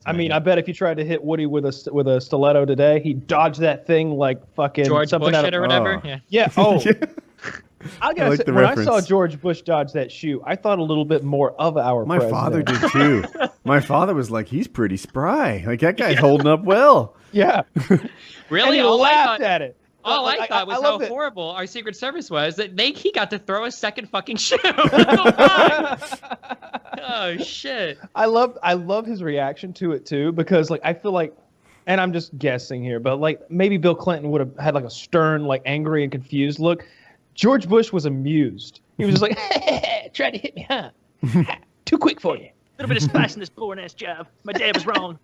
I mean, I bet if you tried to hit Woody with a stiletto today, he dodged that thing like fucking George something Bush out it of, or whatever. Yeah. Yeah. Oh. Yeah. I gotta like say, the when reference. I saw George Bush dodge that shoe, I thought a little bit more of our My president. father did too. My father was like, he's pretty spry. Like, that guy's holding up well. Yeah. Really? And he All I laughed thought- at it. All Like, I thought was love how that- horrible our Secret Service was that he got to throw a second fucking shoe. What the fuck? Oh shit! I love his reaction to it too, because like I feel like, and I'm just guessing here, but like maybe Bill Clinton would have had like a stern, like angry and confused look. George Bush was amused. He was just like, tried to hit me, huh? Too quick for you. A little bit of spice in this boring ass job. My dad was wrong.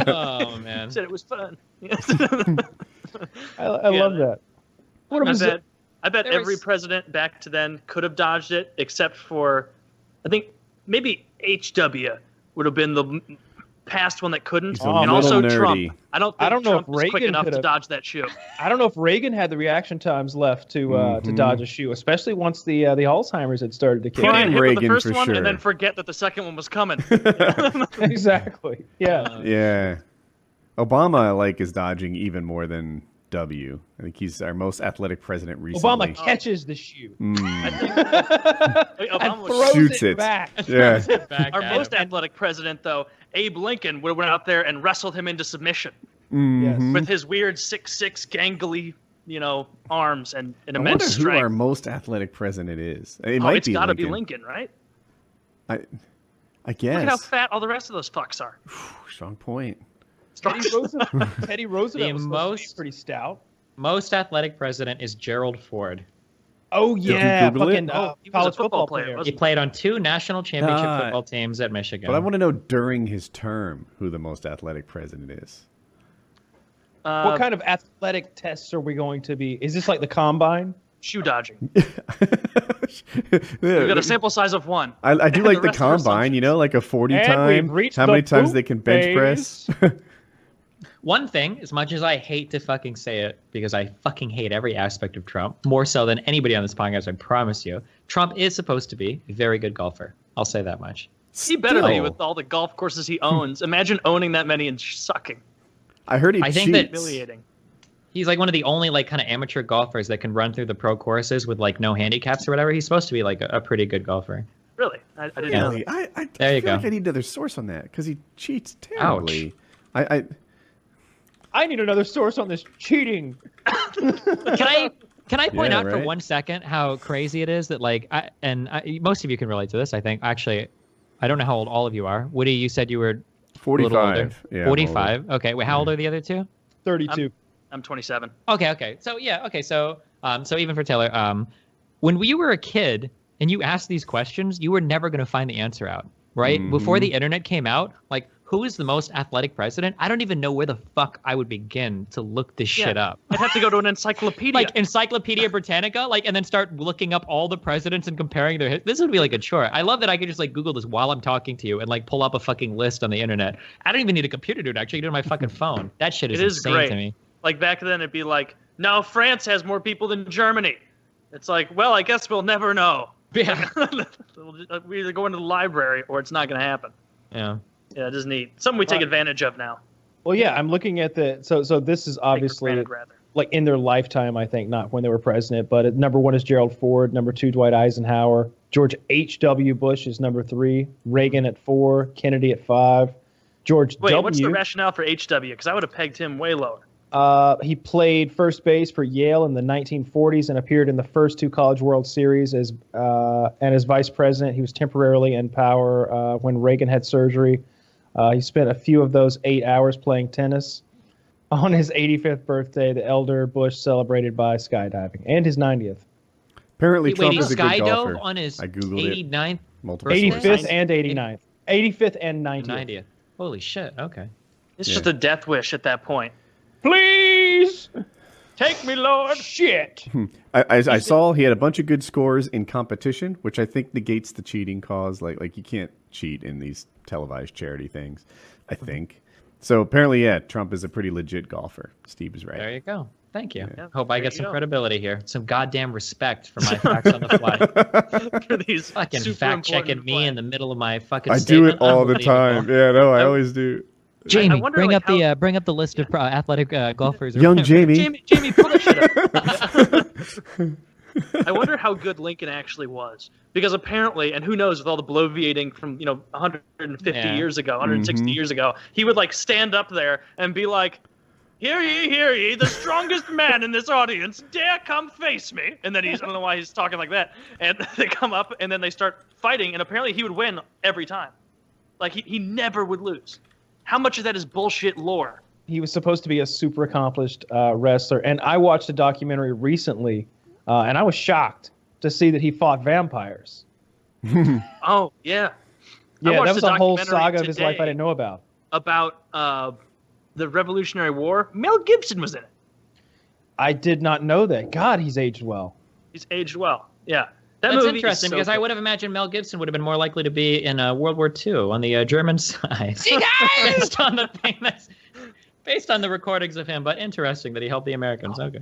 Oh man! Said it was fun. I love that. What was it? I bet every president back to then could have dodged it, except for, I think maybe HW would have been the past one that couldn't, a and little also nerdy. Trump. I don't know if Trump was quick Reagan enough to could've- dodge that shoe. I don't know if Reagan had the reaction times left to dodge a shoe, especially once the Alzheimer's had started to kick He Prime didn't hit with the Reagan first for one sure. and then forget that the second one was coming. in. Exactly. Yeah. Yeah. Obama, like, is dodging even more than W. I think he's our most athletic president recently. Obama catches the shoe I think and Obama was throws Shoots it it. back. Yeah. Back our at most him. athletic president, though. Abe Lincoln would have went out there and wrestled him into submission Yes. with his weird 6'6", gangly, arms and an I wonder immense who strength. our most athletic president is. It might It's be got to Lincoln. be Lincoln, right? I guess. Look at how fat all the rest of those fucks are. Strong point. Teddy Roosevelt, Teddy Roosevelt The was supposed to be most- pretty stout. Most athletic president is Gerald Ford. Oh you yeah, Google it? fucking He was a college football football player, player. wasn't He played on 2 national championship Ah. football teams at Michigan. But I want to know during his term who the most athletic president is. What kind of athletic tests are we going to be? Is this like the combine? Shoe dodging. Yeah, We've got a sample size of 1. I do like the rest are combine, like a 40 And time. we've reached How the many times poop they can bench press. One thing, as much as I hate to fucking say it, because I fucking hate every aspect of Trump, more so than anybody on this podcast, I promise you, Trump is supposed to be a very good golfer. I'll say that much. He better be Still. with all the golf courses he owns. Imagine owning that many and sucking. I heard he I cheats. think that- Humiliating. He's like one of the only like kind of amateur golfers that can run through the pro courses with like no handicaps or whatever. He's supposed to be like a pretty good golfer. Really? I didn't know. Really? I There you feel go. like I need another source on that because he cheats terribly. I need another source on this cheating. Can I point Yeah, out for right? 1 second how crazy it is that like most of you can relate to this. I think actually, I don't know how old all of you are. Woody, you said you were a little older. 45. Yeah, I'm older. 45. Okay. Wait, how old are the other two? 32. I'm 27. Okay. So yeah. Okay. So so even for Taylor, when you were a kid and you asked these questions, you were never going to find the answer out, right? Before the internet came out, like who is the most athletic president? I don't even know where the fuck I would begin to look this shit up. I'd have to go to an encyclopedia. Like Encyclopedia Britannica, like, and then start looking up all the presidents and comparing their. This would be like a chore. I love that I could just like Google this while I'm talking to you and like pull up a fucking list on the internet. I don't even need a computer to do it. Actually, do it on my fucking phone. That shit is It is insane great. to me. Like back then, it'd be like, no, France has more people than Germany. It's like, well, I guess we'll never know. Yeah. We either go into the library or it's not going to happen. Yeah. Yeah, it is neat. Something we take advantage of now. Well, yeah, I'm looking at the so this is Take for obviously granted, rather. like in their lifetime, I think, not when they were president. But at number 1 is Gerald Ford, number 2 Dwight Eisenhower, George H.W. Bush is number 3, Reagan at 4, Kennedy at 5, George Wait, W. what's the rationale for HW? Because I would have pegged him way lower. He played first base for Yale in the 1940s and appeared in the first 2 College World Series as vice president. He was temporarily in power when Reagan had surgery. He spent a few of those 8 hours playing tennis. On his 85th birthday, the elder Bush celebrated by skydiving, and his 90th. Apparently, Wait, Trump he is a good skydove golfer. on his I googled it 89th, multiple birthday? times. 85th and 89th. 85th and 90th. 90th. Holy shit. Okay. It's Yeah. just a death wish at that point. Please Take me, Lord. shit. I saw he had a bunch of good scores in competition, which I think negates the cheating cause. Like you can't cheat in these televised charity things, I think. So apparently, yeah, Trump is a pretty legit golfer. Steve is right. There you go. Thank you. Yeah, Hope I there get you some go. credibility here. Some goddamn respect for my facts on the fly. For these Fucking super fact checking important me plans. in the middle of my fucking I do statement. it all the Unbelievable. time. Yeah, no, I always do. Jamie, wonder, bring like, bring up the list of athletic golfers. Young Jamie. Jamie, pull that shit up. I wonder how good Lincoln actually was, because apparently, and who knows, with all the bloviating from 150 years ago, 160 years ago, he would like stand up there and be like, hear ye, the strongest man in this audience dare come face me. And then I don't know why he's talking like that. And they come up and then they start fighting, and apparently he would win every time. Like he never would lose. How much of that is bullshit lore? He was supposed to be a super accomplished wrestler, and I watched a documentary recently, and I was shocked to see that he fought vampires. Oh, yeah. Yeah, that was a whole saga of his life I didn't know about. About the Revolutionary War. Mel Gibson was in it. I did not know that. God, he's aged well. He's aged well. Yeah. That's interesting, because I would have imagined Mel Gibson would have been more likely to be in World War II on the German side. Based on the recordings of him, but interesting that he helped the Americans. Okay.